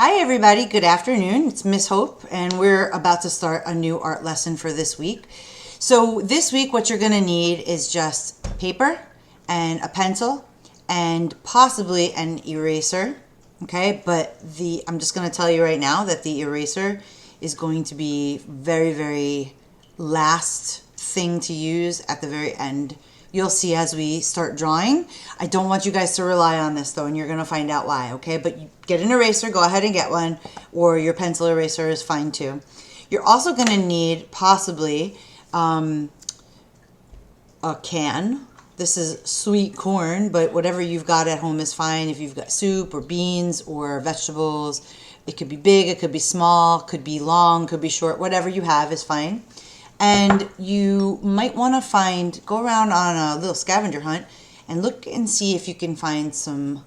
Hi everybody, good afternoon. It's Miss Hope and we're about to start a new art lesson for this week. So this week what you're going to need is just paper and a pencil and possibly an eraser. Okay, but I'm just going to tell you right now that the eraser is going to be very last thing to use at the very end. You'll see as we start drawing. I don't want you guys to rely on this though, and you're going to find out why, okay? But you get an eraser, go ahead and get one, or your pencil eraser is fine too. You're also going to need possibly a can. This is sweet corn, but whatever you've got at home is fine. If you've got soup or beans or vegetables, it could be big, it could be small, could be long, could be short, whatever you have is fine. And you might want to go around on a little scavenger hunt and look and see if you can find some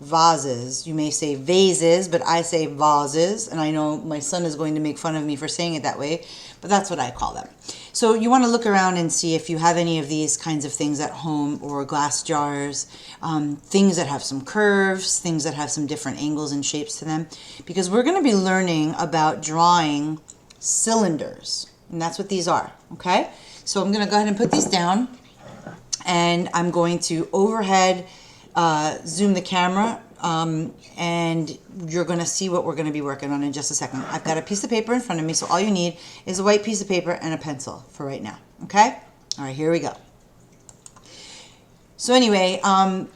vases. You may say vases, but I say vases. And I know my son is going to make fun of me for saying it that way, but that's what I call them. So you want to look around and see if you have any of these kinds of things at home, or glass jars, things that have some curves, things that have some different angles and shapes to them, because we're going to be learning about drawing cylinders. And that's what these are, okay? So I'm going to go ahead and put these down, and I'm going to overhead zoom the camera, and you're going to see what we're going to be working on in just a second. I've got a piece of paper in front of me, so all you need is a white piece of paper and a pencil for right now, okay? All right, here we go. So anyway,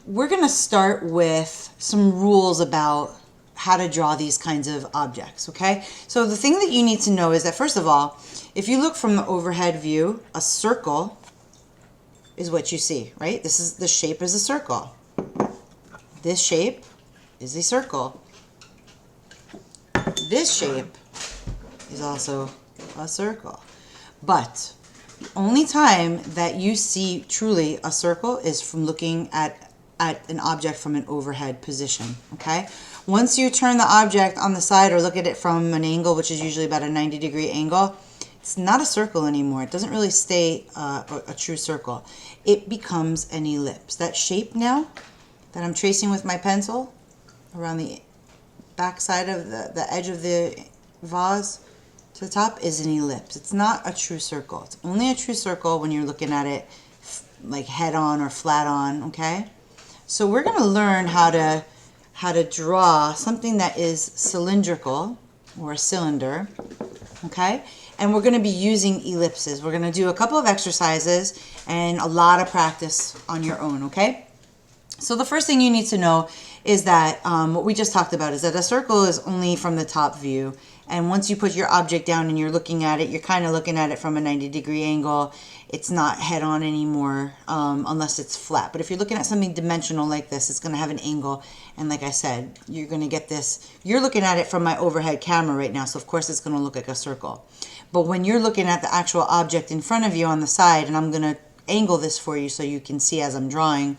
we're going to start with some rules about how to draw these kinds of objects, okay? So the thing that you need to know is that, first of all, if you look from the overhead view, a circle is what you see, right? The shape is a circle. This shape is a circle. This shape is also a circle. But the only time that you see truly a circle is from looking at an object from an overhead position, okay? Once you turn the object on the side or look at it from an angle, which is usually about a 90-degree angle, it's not a circle anymore. It doesn't really stay a true circle. It becomes an ellipse. That shape now that I'm tracing with my pencil around the back side of the edge of the vase to the top is an ellipse. It's not a true circle. It's only a true circle when you're looking at it like head on or flat on, okay? So we're going to learn how to draw something that is cylindrical, or a cylinder, okay? And we're going to be using ellipses. We're going to do a couple of exercises and a lot of practice on your own, okay? So the first thing you need to know is that what we just talked about is that a circle is only from the top view. And once you put your object down and you're looking at it, you're kind of looking at it from a 90-degree angle. It's not head on anymore unless it's flat. But if you're looking at something dimensional like this, it's going to have an angle. And like I said, you're going to get this. You're looking at it from my overhead camera right now, so of course it's going to look like a circle. But when you're looking at the actual object in front of you on the side, and I'm going to angle this for you so you can see as I'm drawing,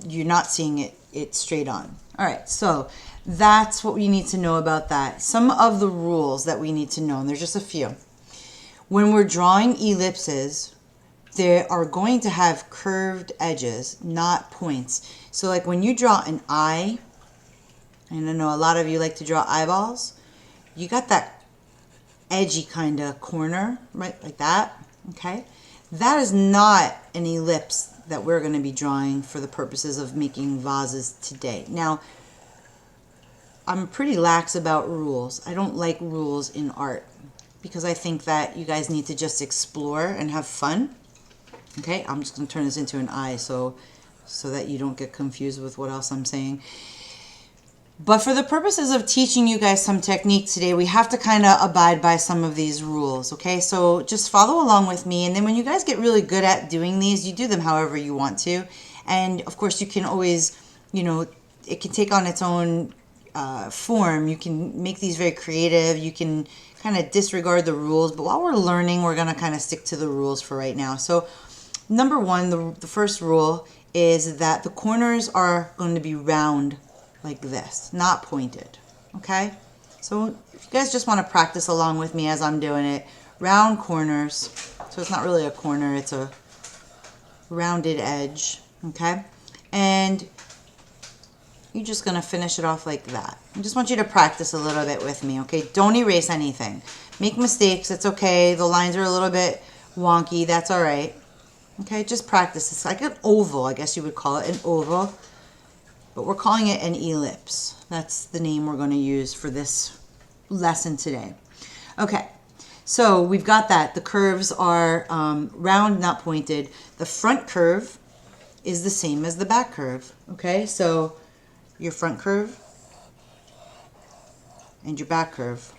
you're not seeing it straight on. All right, so that's what we need to know about that. Some of the rules that we need to know, and there's just a few. When we're drawing ellipses, they are going to have curved edges, not points. So like when you draw an eye, and I know a lot of you like to draw eyeballs, you got that edgy kind of corner, right, like that, okay? That is not an ellipse that we're going to be drawing for the purposes of making vases today. Now, I'm pretty lax about rules. I don't like rules in art because I think that you guys need to just explore and have fun. Okay, I'm just going to turn this into an eye so that you don't get confused with what else I'm saying. But for the purposes of teaching you guys some technique today, we have to kind of abide by some of these rules, okay? So just follow along with me, and then when you guys get really good at doing these, you do them however you want to. And of course, you can always, it can take on its own form. You can make these very creative. You can kind of disregard the rules, but while we're learning, we're going to kind of stick to the rules for right now. So number one, the first rule is that the corners are going to be round like this, not pointed, okay? So if you guys just want to practice along with me as I'm doing it, round corners, so it's not really a corner, it's a rounded edge, okay? And you're just going to finish it off like that. I just want you to practice a little bit with me, okay? Don't erase anything. Make mistakes, it's okay. The lines are a little bit wonky, that's all right. Okay, just practice. It's like an oval, I guess you would call it an oval, but we're calling it an ellipse. That's the name we're going to use for this lesson today. Okay, so we've got that. The curves are round, not pointed. The front curve is the same as the back curve. Okay, so your front curve and your back curve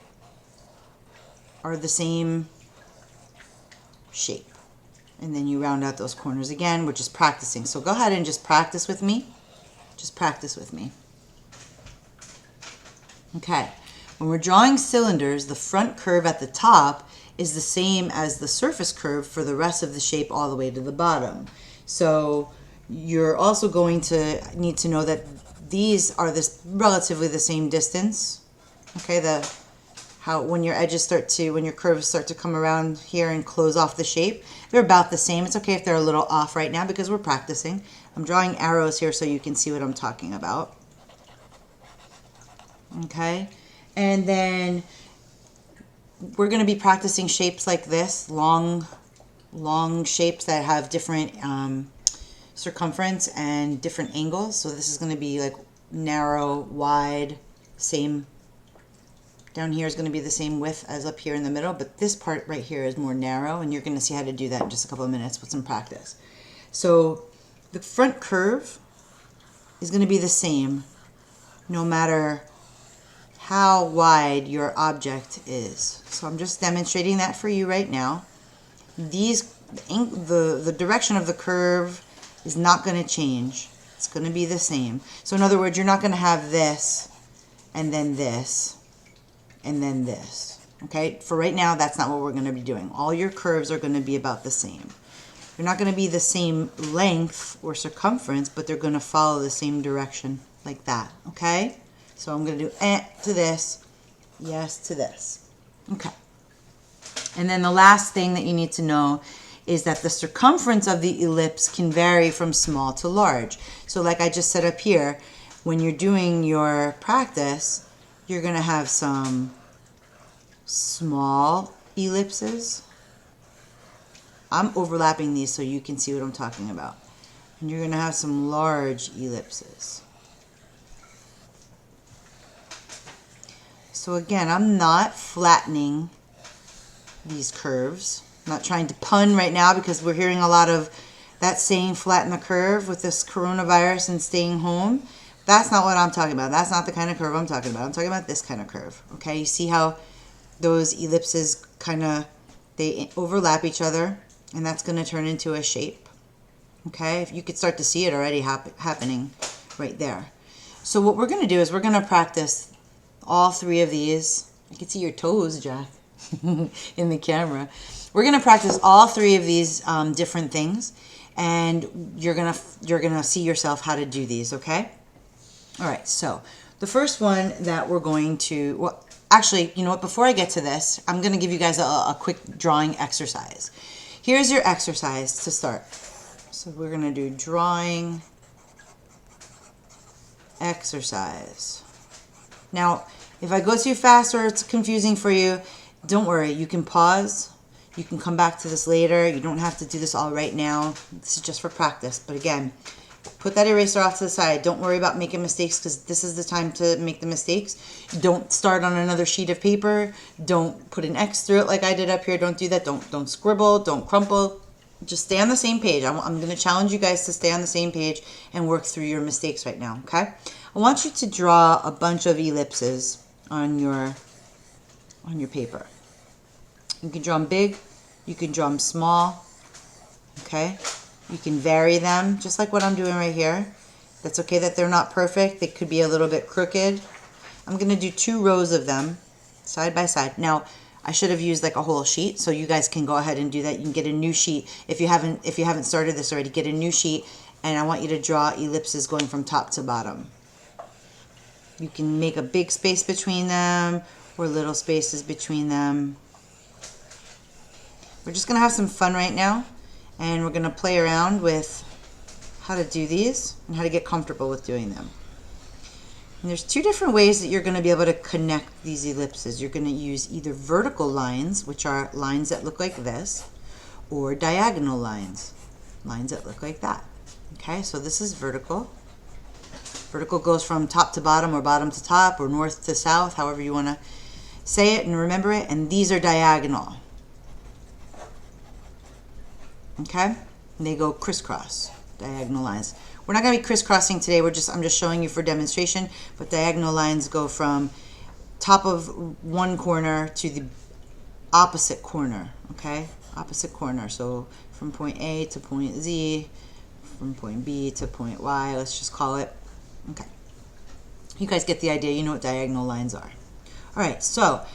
are the same shape. And then you round out those corners again. We're just practicing. So go ahead and just practice with me. Just practice with me. Okay. When we're drawing cylinders, the front curve at the top is the same as the surface curve for the rest of the shape all the way to the bottom. So you're also going to need to know that these are relatively the same distance. Okay, when your edges when your curves start to come around here and close off the shape, they're about the same. It's okay if they're a little off right now because we're practicing. I'm drawing arrows here so you can see what I'm talking about. Okay. And then we're going to be practicing shapes like this, long shapes that have different circumference and different angles. So this is going to be like narrow, wide, same. Down here is going to be the same width as up here in the middle, but this part right here is more narrow, and you're going to see how to do that in just a couple of minutes with some practice. So the front curve is going to be the same no matter how wide your object is. So I'm just demonstrating that for you right now. The direction of the curve is not going to change. It's going to be the same. So in other words, you're not going to have this and then this and then this. Okay, for right now, that's not what we're going to be doing. All your curves are going to be about the same. They're not going to be the same length or circumference, but they're going to follow the same direction like that. Okay, so I'm going to do to this, yes to this. Okay, and then the last thing that you need to know is that the circumference of the ellipse can vary from small to large. So like I just said up here, when you're doing your practice, you're going to have some small ellipses. I'm overlapping these so you can see what I'm talking about. And you're going to have some large ellipses. So again, I'm not flattening these curves. I'm not trying to pun right now because we're hearing a lot of that saying, flatten the curve, with this coronavirus and staying home. That's not what I'm talking about. That's not the kind of curve I'm talking about. I'm talking about this kind of curve. Okay, you see how those ellipses they overlap each other, and that's going to turn into a shape. Okay, if you could start to see it already happening right there. So what we're going to do is we're going to practice all three of these. I can see your toes, Jack, in the camera. We're going to practice all three of these different things, and you're gonna see yourself how to do these. Okay. All right, so the first one that we're going to, well, actually, you know what, before I get to this, I'm going to give you guys a quick drawing exercise. Here's your exercise to start. So we're going to do drawing exercise. Now, if I go too fast or it's confusing for you, don't worry, you can pause. You can come back to this later. You don't have to do this all right now. This is just for practice. But again, put that eraser off to the side. Don't worry about making mistakes because this is the time to make the mistakes. Don't start on another sheet of paper. Don't put an X through it like I did up here. Don't do that. Don't scribble. Don't crumple. Just stay on the same page. I'm going to challenge you guys to stay on the same page and work through your mistakes right now, okay? I want you to draw a bunch of ellipses on your paper. You can draw them big. You can draw them small, okay? You can vary them, just like what I'm doing right here. That's okay that they're not perfect. They could be a little bit crooked. I'm going to do 2 rows of them side by side. Now, I should have used like a whole sheet, so you guys can go ahead and do that. You can get a new sheet. If you haven't started this already, get a new sheet, and I want you to draw ellipses going from top to bottom. You can make a big space between them or little spaces between them. We're just going to have some fun right now. And we're going to play around with how to do these and how to get comfortable with doing them. And there's two different ways that you're going to be able to connect these ellipses. You're going to use either vertical lines, which are lines that look like this, or diagonal lines, lines that look like that. Okay, so this is vertical. Vertical goes from top to bottom, or bottom to top, or north to south, however you want to say it and remember it. And these are diagonal. Okay, and they go crisscross, diagonal lines. We're not going to be crisscrossing today. I'm just showing you for demonstration. But diagonal lines go from top of one corner to the opposite corner. Okay, opposite corner. So from point A to point Z, from point B to point Y. Let's just call it. Okay, you guys get the idea. You know what diagonal lines are. All right. So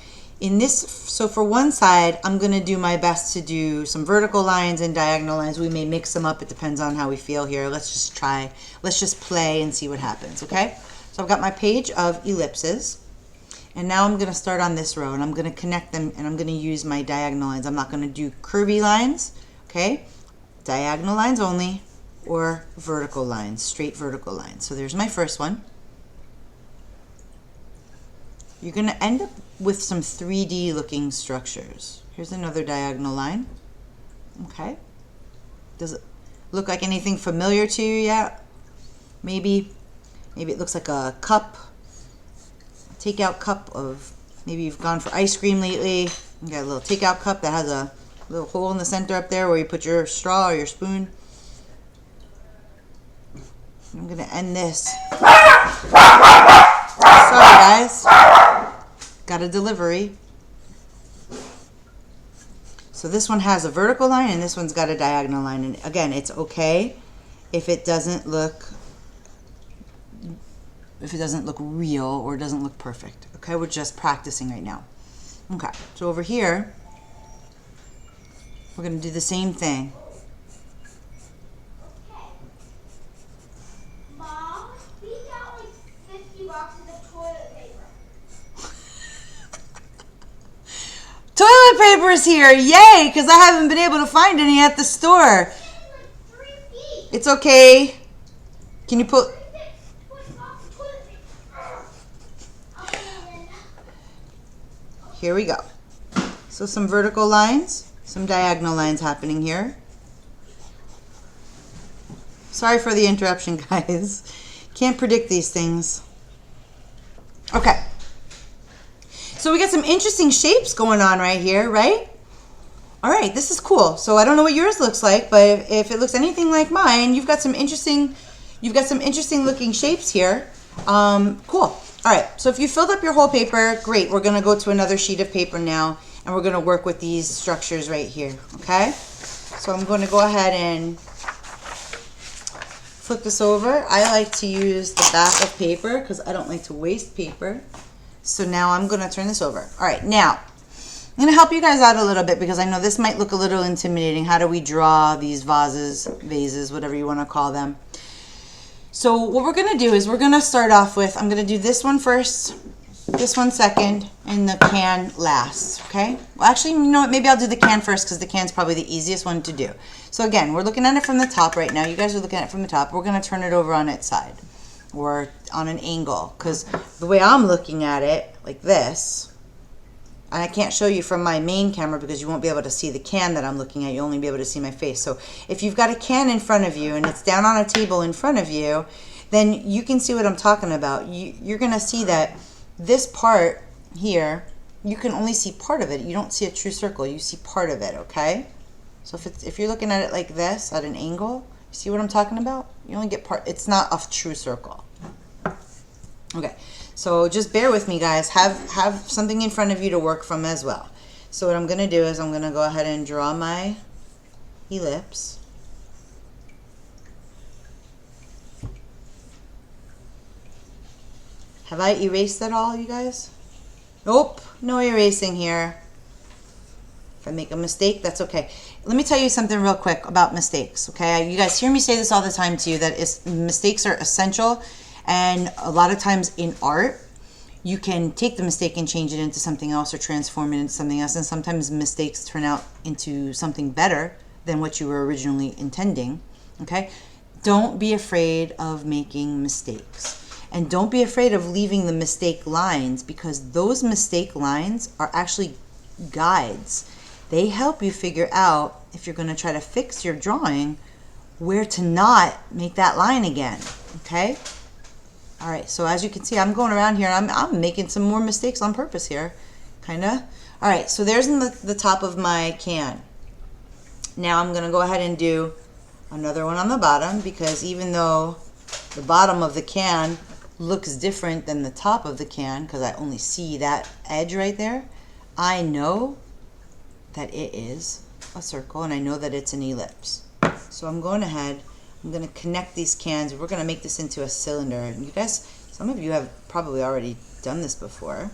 for one side, I'm going to do my best to do some vertical lines and diagonal lines. We may mix them up. It depends on how we feel here. Let's just try. Let's just play and see what happens, okay? So I've got my page of ellipses. And now I'm going to start on this row. And I'm going to connect them. And I'm going to use my diagonal lines. I'm not going to do curvy lines, okay? Diagonal lines only, or vertical lines, straight vertical lines. So there's my first one. You're going to end up with some 3D looking structures. Here's another diagonal line. Okay. Does it look like anything familiar to you yet? Maybe it looks like a cup, a takeout cup of, maybe you've gone for ice cream lately. You got a little takeout cup that has a little hole in the center up there where you put your straw or your spoon. I'm going to end this. Sorry guys, got a delivery. So this one has a vertical line and this one's got a diagonal line. And again, it's okay if it doesn't look real or doesn't look perfect. Okay, we're just practicing right now. Okay, so over here, we're going to do the same thing. Toilet paper is here, yay, because I haven't been able to find any at the store. It's okay. Can you put... Here we go. So some vertical lines, some diagonal lines happening here. Sorry for the interruption, guys. Can't predict these things. Okay. So we got some interesting shapes going on right here, right? All right, this is cool. So I don't know what yours looks like, but if it looks anything like mine, you've got some interesting looking shapes here. Cool. All right, so if you filled up your whole paper, great. We're gonna go to another sheet of paper now, and we're gonna work with these structures right here, okay? So I'm gonna go ahead and flip this over. I like to use the back of paper because I don't like to waste paper. So now I'm going to turn this over. All right, now I'm going to help you guys out a little bit because I know this might look a little intimidating. How do we draw these vases, whatever you want to call them? So what we're going to do is we're going to start off with, I'm going to do this one first, this one second, and the can last, okay? Well, actually, you know what? Maybe I'll do the can first because the can's probably the easiest one to do. So again, we're looking at it from the top right now. You guys are looking at it from the top. We're going to turn it over on its side or on an angle because the way I'm looking at it, like this, and I can't show you from my main camera because you won't be able to see the can that I'm looking at. You'll only be able to see my face. So if you've got a can in front of you and it's down on a table in front of you, then you can see what I'm talking about. You're going to see that this part here, you can only see part of it. You don't see a true circle. You see part of it, okay? So if you're looking at it like this at an angle, you see what I'm talking about? You only get part. It's not a true circle. Okay, so just bear with me, guys. Have something in front of you to work from as well. So what I'm going to do is I'm going to go ahead and draw my ellipse. Have I erased that all, you guys? Nope, no erasing here. If I make a mistake, that's okay. Let me tell you something real quick about mistakes, okay? You guys hear me say this all the time to you, that mistakes are essential. And a lot of times in art, you can take the mistake and change it into something else or transform it into something else. And sometimes mistakes turn out into something better than what you were originally intending, okay? Don't be afraid of making mistakes. And don't be afraid of leaving the mistake lines, because those mistake lines are actually guides. They help you figure out, if you're going to try to fix your drawing, where to not make that line again. Okay? All right, so as you can see, I'm going around here and I'm making some more mistakes on purpose here, kind of. All right, so there's the top of my can. Now I'm going to go ahead and do another one on the bottom, because even though the bottom of the can looks different than the top of the can, because I only see that edge right there, I know that it is a circle and I know that it's an ellipse. So I'm going ahead, I'm going to connect these cans. We're going to make this into a cylinder. And you guys, some of you have probably already done this before.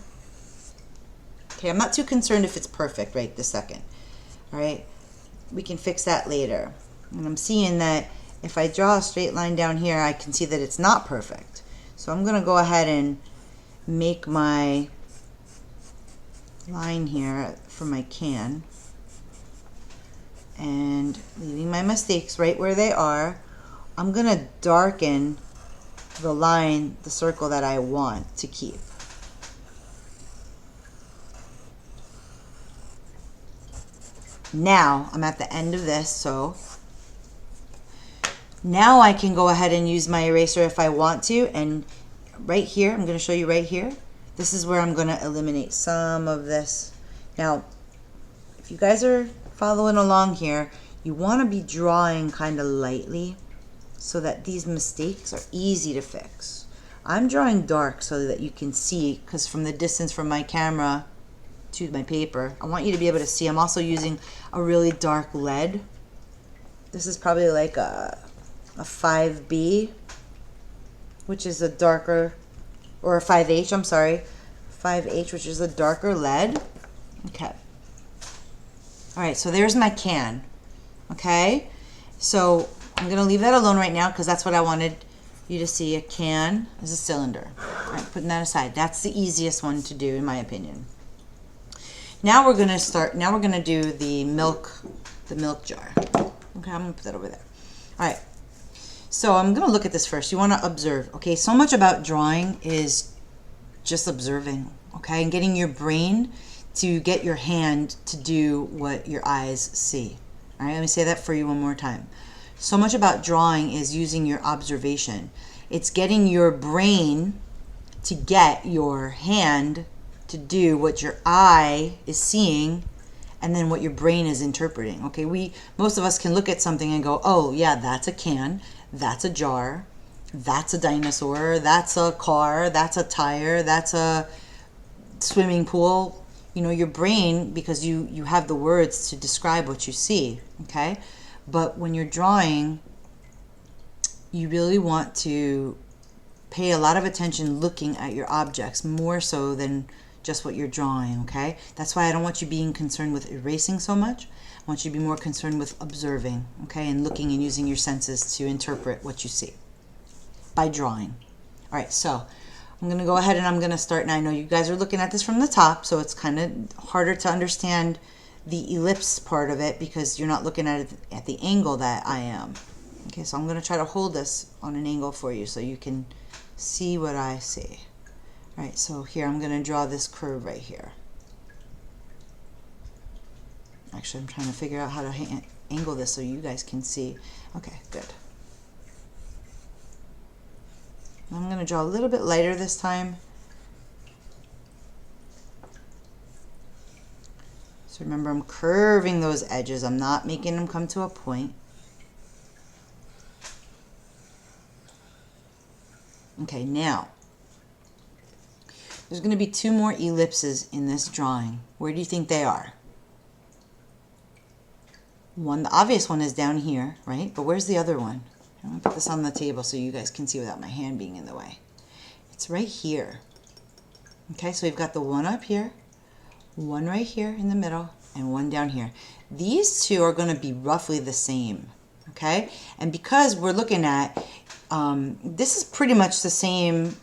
Okay, I'm not too concerned if it's perfect right this second. All right, we can fix that later. And I'm seeing that if I draw a straight line down here, I can see that it's not perfect. So I'm going to go ahead and make my line here for my can. And leaving my mistakes right where they are, I'm going to darken the line, the circle that I want to keep. Now I'm at the end of this, so now I can go ahead and use my eraser if I want to. And right here, I'm going to show you right here, this is where I'm going to eliminate some of this. Now, if you guys are following along here, you want to be drawing kind of lightly so that these mistakes are easy to fix. I'm drawing dark so that you can see, because from the distance from my camera to my paper, I want you to be able to see. I'm also using a really dark lead. This is probably like a 5B, which is a darker, or a 5H, I'm sorry, 5H, which is a darker lead. Okay. All right, so there's my can. Okay, so I'm going to leave that alone right now because that's what I wanted you to see. A can is a cylinder. All right, putting that aside. That's the easiest one to do in my opinion. Now we're going to start, now we're going to do the milk jar. Okay, I'm going to put that over there. All right, so I'm going to look at this first. You want to observe. Okay, so much about drawing is just observing, okay, and getting your brain to get your hand to do what your eyes see. All right, let me say that for you one more time. So much about drawing is using your observation. It's getting your brain to get your hand to do what your eye is seeing and then what your brain is interpreting. Okay, most of us can look at something and go, oh yeah, that's a can, that's a jar, that's a dinosaur, that's a car, that's a tire, that's a swimming pool. You know, your brain, because you have the words to describe what you see, okay? But when you're drawing, you really want to pay a lot of attention looking at your objects, more so than just what you're drawing, okay? That's why I don't want you being concerned with erasing so much. I want you to be more concerned with observing, okay? And looking and using your senses to interpret what you see by drawing. All right, so I'm going to go ahead and I'm going to start. Now I know you guys are looking at this from the top, so it's kind of harder to understand the ellipse part of it because you're not looking at it at the angle that I am. Okay, so I'm going to try to hold this on an angle for you so you can see what I see. All right, so here I'm going to draw this curve right here. Actually, I'm trying to figure out how to angle this so you guys can see. Okay, good. I'm going to draw a little bit lighter this time. So remember, I'm curving those edges. I'm not making them come to a point. Okay, now, there's going to be 2 more ellipses in this drawing. Where do you think they are? One, the obvious one is down here, right? But where's the other one? I'm going to put this on the table so you guys can see without my hand being in the way. It's right here. Okay, so we've got the one up here, one right here in the middle, and one down here. These 2 are going to be roughly the same, okay? And because we're looking at, this is pretty much the same,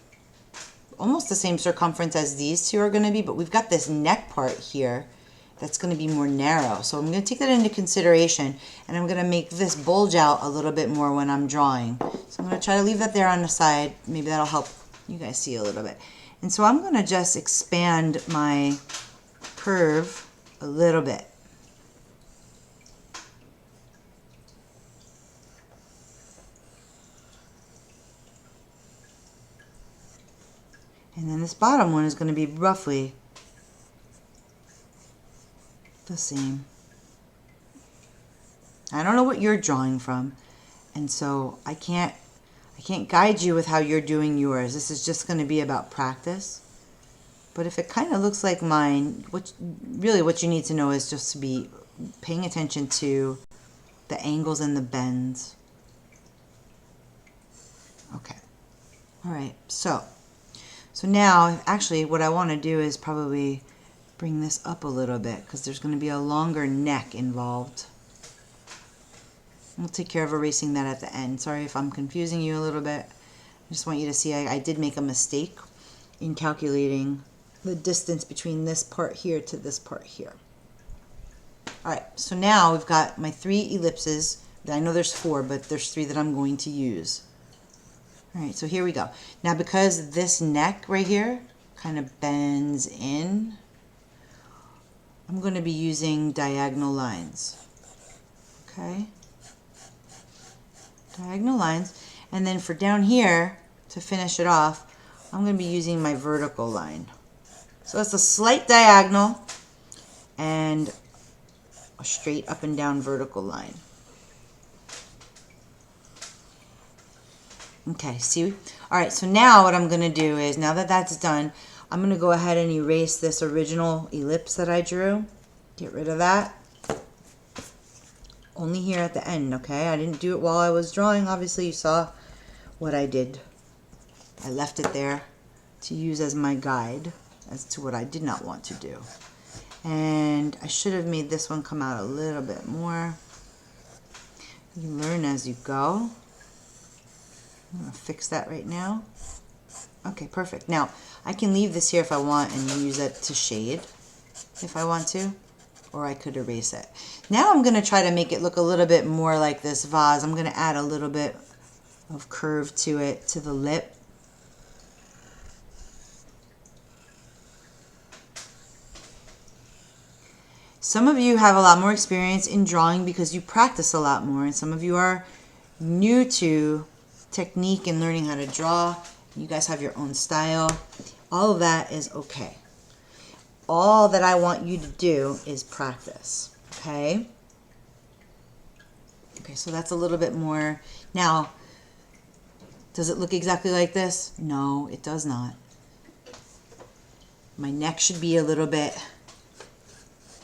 almost the same circumference as these 2 are going to be, but we've got this neck part here that's going to be more narrow. So I'm going to take that into consideration, and I'm going to make this bulge out a little bit more when I'm drawing. So I'm going to try to leave that there on the side. Maybe that'll help You guys see a little bit. And so I'm going to just expand my curve a little bit. And then this bottom one is going to be roughly the same. I don't know what you're drawing from, and so I can't guide you with how you're doing yours. This is just going to be about practice. But if it kind of looks like mine, what you need to know is just to be paying attention to the angles and the bends. Okay. All right. So now, actually, what I want to do is probably bring this up a little bit because there's going to be a longer neck involved. We'll take care of erasing that at the end. Sorry if I'm confusing you a little bit. I just want you to see I did make a mistake in calculating the distance between this part here to this part here. All right, so now we've got my 3 ellipses. I know there's 4, but there's 3 that I'm going to use. All right, so here we go. Now because this neck right here kind of bends in, I'm going to be using diagonal lines. Okay? Diagonal lines. And then for down here, to finish it off, I'm going to be using my vertical line. So that's a slight diagonal and a straight up and down vertical line. Okay, see? All right, so now what I'm going to do is, now that that's done, I'm going to go ahead and erase this original ellipse that I drew. Get rid of that. Only here at the end, okay? I didn't do it while I was drawing. Obviously, you saw what I did. I left it there to use as my guide as to what I did not want to do. And I should have made this one come out a little bit more. You learn as you go. I'm going to fix that right now. Okay, perfect. Now, I can leave this here if I want and use it to shade if I want to, or I could erase it. Now I'm going to try to make it look a little bit more like this vase. I'm going to add a little bit of curve to it, to the lip. Some of you have a lot more experience in drawing because you practice a lot more, and some of you are new to technique and learning how to draw. You guys have your own style. All of that is okay. All that I want you to do is practice, okay? Okay, so that's a little bit more. Now, does it look exactly like this? No, it does not. My neck should be a little bit.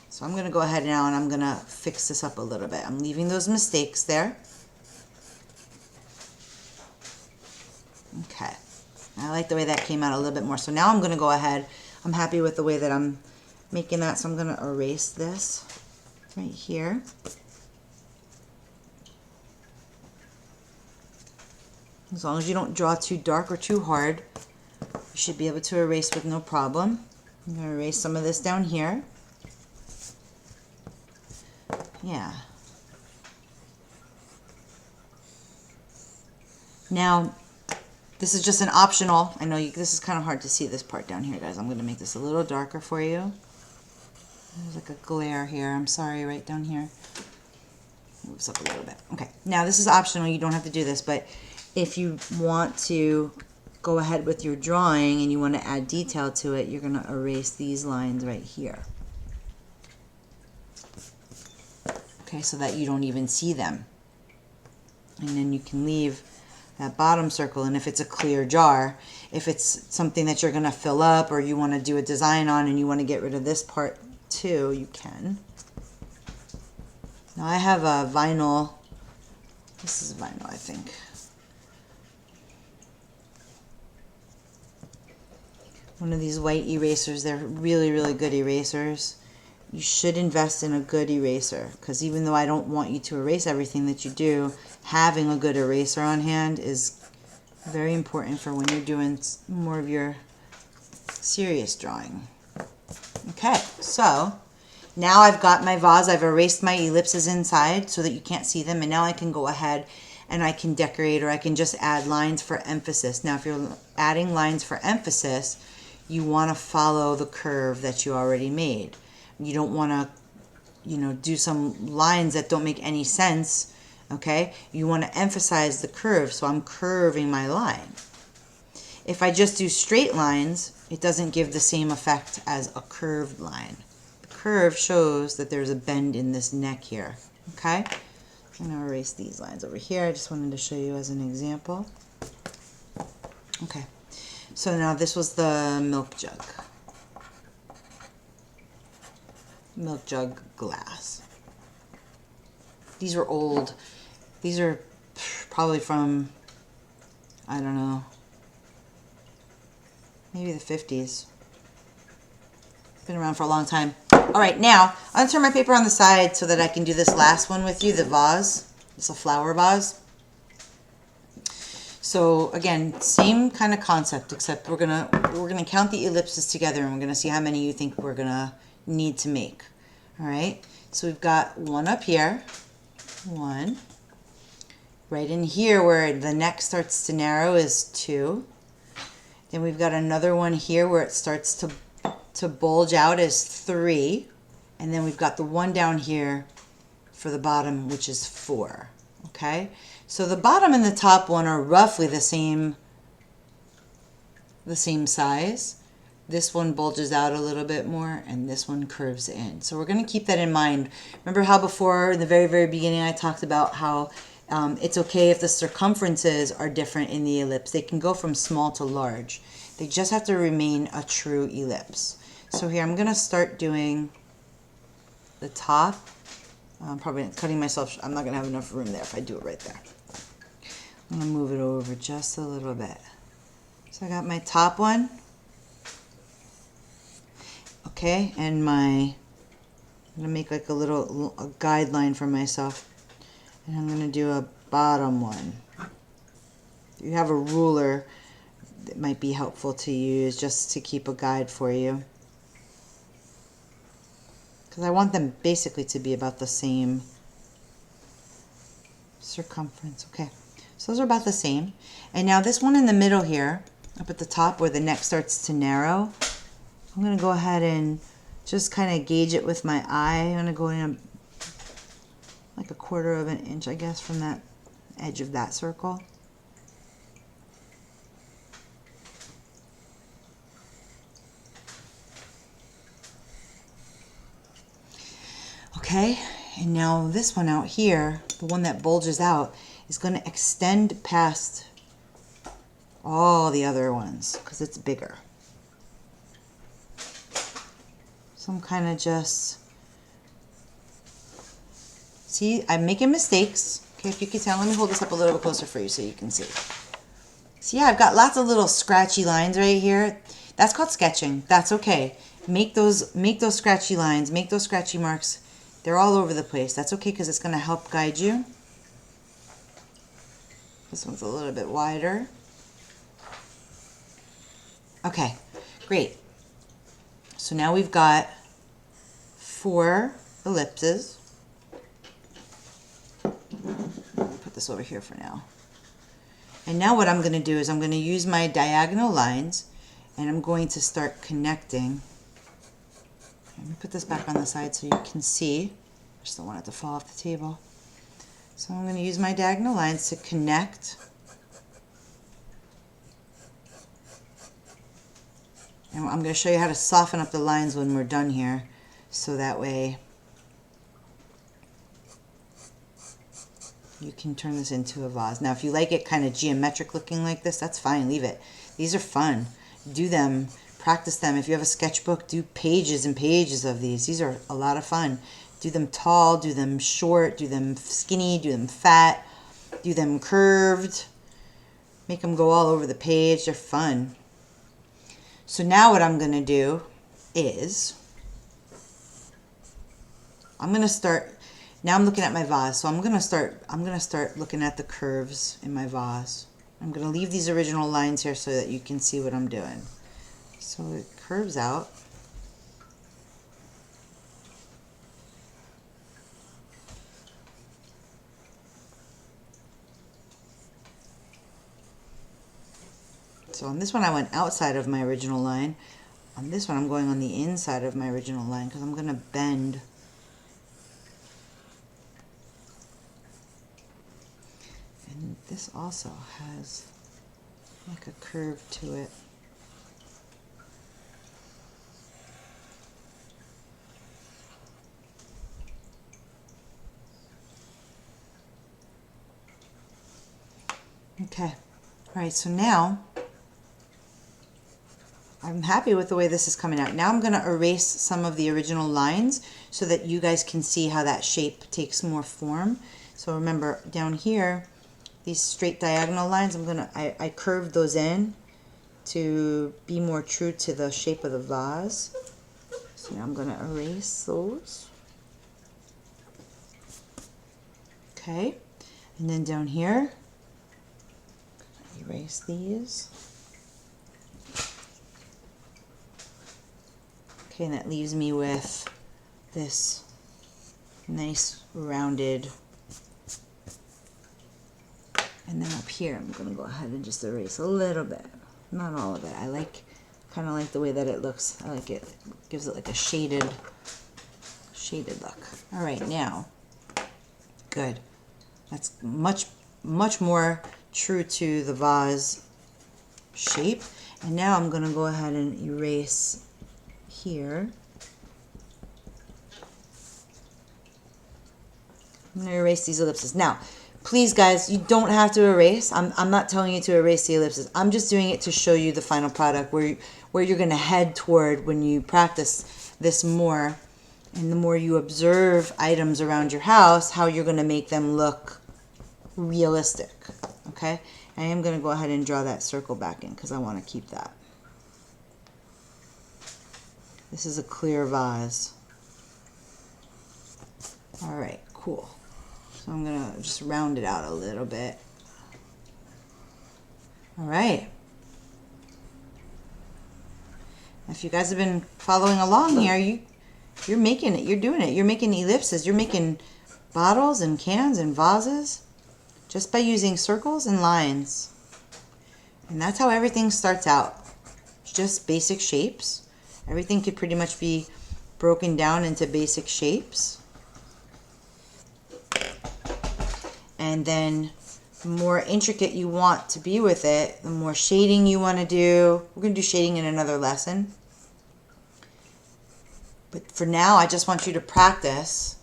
So I'm going to go ahead now and I'm going to fix this up a little bit. I'm leaving those mistakes there. Okay. I like the way that came out a little bit more. So now I'm going to go ahead. I'm happy with the way that I'm making that. So I'm going to erase this right here. As long as you don't draw too dark or too hard, you should be able to erase with no problem. I'm going to erase some of this down here. Yeah. Now, this is just an optional. I know this is kind of hard to see this part down here, guys. I'm going to make this a little darker for you. There's like a glare here. I'm sorry, right down here. Moves up a little bit. Okay. Now, this is optional. You don't have to do this, but if you want to go ahead with your drawing and you want to add detail to it, you're going to erase these lines right here. Okay, so that you don't even see them. And then you can leave that bottom circle, and if it's a clear jar, if it's something that you're going to fill up or you want to do a design on and you want to get rid of this part too, you can. Now I have a vinyl, this is vinyl I think. One of these white erasers, they're really, really good erasers. You should invest in a good eraser, because even though I don't want you to erase everything that you do, having a good eraser on hand is very important for when you're doing more of your serious drawing. Okay, so now I've got my vase. I've erased my ellipses inside so that you can't see them, and now I can go ahead and I can decorate, or I can just add lines for emphasis. Now, if you're adding lines for emphasis, you want to follow the curve that you already made. You don't want to, do some lines that don't make any sense, okay? You want to emphasize the curve, so I'm curving my line. If I just do straight lines, it doesn't give the same effect as a curved line. The curve shows that there's a bend in this neck here, okay? I'm going to erase these lines over here. I just wanted to show you as an example. Okay, so now this was the milk jug. Milk jug glass. These are old. These are probably from, I don't know, maybe the 50s. Been around for a long time. All right, now I'm gonna turn my paper on the side so that I can do this last one with you, the vase. It's a flower vase. So again, same kind of concept, except we're gonna count the ellipses together, and we're gonna see how many you think we're gonna need to make. All right, so we've got one up here, one. Right in here where the neck starts to narrow is 2. Then we've got another one here where it starts to bulge out as 3. And then we've got the one down here for the bottom, which is 4. Okay? So the bottom and the top one are roughly the same size. This one bulges out a little bit more, and this one curves in. So we're going to keep that in mind. Remember how before, in the very, very beginning, I talked about how it's okay if the circumferences are different in the ellipse. They can go from small to large. They just have to remain a true ellipse. So here I'm going to start doing the top. I'm probably cutting myself. I'm not going to have enough room there if I do it right there. I'm going to move it over just a little bit. So I got my top one. Okay, and I'm going to make like a guideline for myself. And I'm going to do a bottom one. If you have a ruler, it might be helpful to use just to keep a guide for you. Because I want them basically to be about the same circumference. Okay, so those are about the same. And now this one in the middle here, up at the top where the neck starts to narrow, I'm going to go ahead and just kind of gauge it with my eye. I'm going to go in like a 1/4 of an inch, I guess, from that edge of that circle. Okay, and now this one out here, the one that bulges out, is going to extend past all the other ones because it's bigger. So I'm kind of just, see, I'm making mistakes. Okay, if you can tell, let me hold this up a little bit closer for you so you can see. See, yeah, I've got lots of little scratchy lines right here. That's called sketching. That's okay. Make those scratchy lines, make those scratchy marks. They're all over the place. That's okay because it's going to help guide you. This one's a little bit wider. Okay, great. So now we've got 4 ellipses. Put this over here for now. And now what I'm going to do is I'm going to use my diagonal lines, and I'm going to start connecting. Let me put this back on the side so you can see. I just don't want it to fall off the table. So I'm going to use my diagonal lines to connect. And I'm going to show you how to soften up the lines when we're done here, so that way you can turn this into a vase. Now if you like it kind of geometric looking like this, that's fine, leave it. These are fun. Do them, practice them. If you have a sketchbook, do pages and pages of these. These are a lot of fun. Do them tall, do them short, do them skinny, do them fat, do them curved. Make them go all over the page. They're fun. So now what I'm going to do is I'm going to start. Now I'm looking at my vase, so I'm going to start looking at the curves in my vase. I'm going to leave these original lines here so that you can see what I'm doing. So it curves out. So on this one I went outside of my original line. On this one I'm going on the inside of my original line because I'm going to bend. And this also has like a curve to it. Okay, all right, so now I'm happy with the way this is coming out. Now I'm going to erase some of the original lines so that you guys can see how that shape takes more form. So remember down here, these straight diagonal lines, I curved those in to be more true to the shape of the vase. So now I'm going to erase those. Okay, and then down here, erase these. Okay, and that leaves me with this nice rounded. And then up here, I'm going to go ahead and just erase a little bit, not all of it. I kind of like the way that it looks. I like it. It gives it like a shaded look. All right, now, good. That's much more true to the vase shape. And now I'm going to go ahead and erase here. I'm going to erase these ellipses. Now, please guys, you don't have to erase. I'm not telling you to erase the ellipses. I'm just doing it to show you the final product where you're going to head toward when you practice this more. And the more you observe items around your house, how you're going to make them look realistic. Okay? I am going to go ahead and draw that circle back in because I want to keep that. This is a clear vase. All right, cool. So I'm going to just round it out a little bit. All right. If you guys have been following along here, you're making it. You're doing it. You're making ellipses. You're making bottles and cans and vases just by using circles and lines. And that's how everything starts out. It's just basic shapes. Everything could pretty much be broken down into basic shapes. And then the more intricate you want to be with it, the more shading you want to do. We're going to do shading in another lesson. But for now, I just want you to practice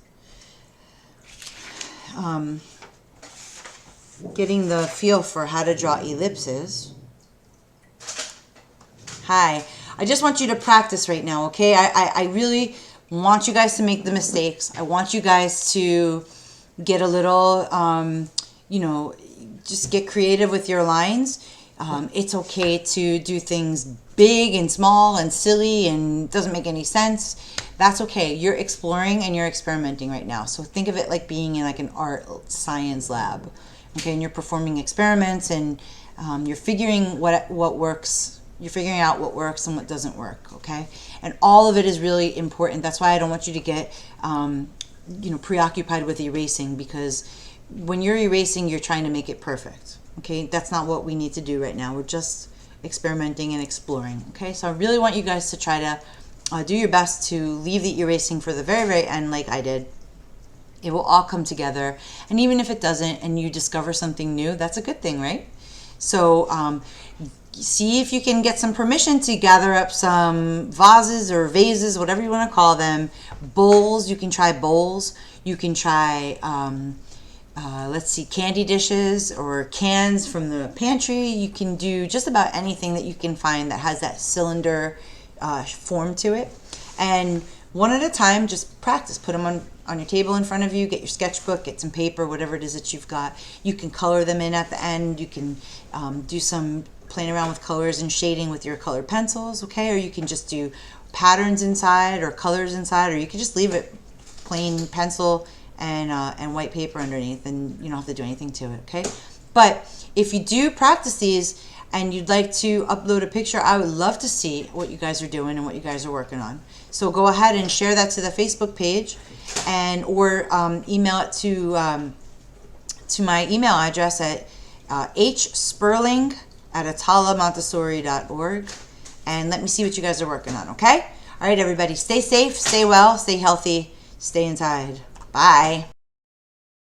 getting the feel for how to draw ellipses. Hi. I just want you to practice right now, okay? I really want you guys to make the mistakes. I want you guys to get a little, you know, just get creative with your lines. It's okay to do things big and small and silly and doesn't make any sense. That's okay. You're exploring and you're experimenting right now. So think of it like being in like an art science lab, okay? And you're performing experiments and you're figuring what works. You're figuring out what works and what doesn't work, okay? And all of it is really important. That's why I don't want you to get, you know, preoccupied with erasing, because when you're erasing, you're trying to make it perfect, okay? That's not what we need to do right now. We're just experimenting and exploring, okay? So I really want you guys to try to do your best to leave the erasing for the very, very end like I did. It will all come together. And even if it doesn't and you discover something new, that's a good thing, right? So see if you can get some permission to gather up some vases or vases, whatever you want to call them. Bowls, you can try bowls. You can try, let's see, candy dishes or cans from the pantry. You can do just about anything that you can find that has that cylinder form to it. And one at a time, just practice. Put them on your table in front of you. Get your sketchbook, get some paper, whatever it is that you've got. You can color them in at the end. You can do some playing around with colors and shading with your colored pencils, okay? Or you can just do patterns inside or colors inside, or you can just leave it plain pencil and white paper underneath, and you don't have to do anything to it, okay? But if you do practice these and you'd like to upload a picture, I would love to see what you guys are doing and what you guys are working on. So go ahead and share that to the Facebook page, and or email it to my email address at hsperling at atalamontessori.org and let me see what you guys are working on, okay? All right, everybody, stay safe, stay well, stay healthy, stay inside. Bye.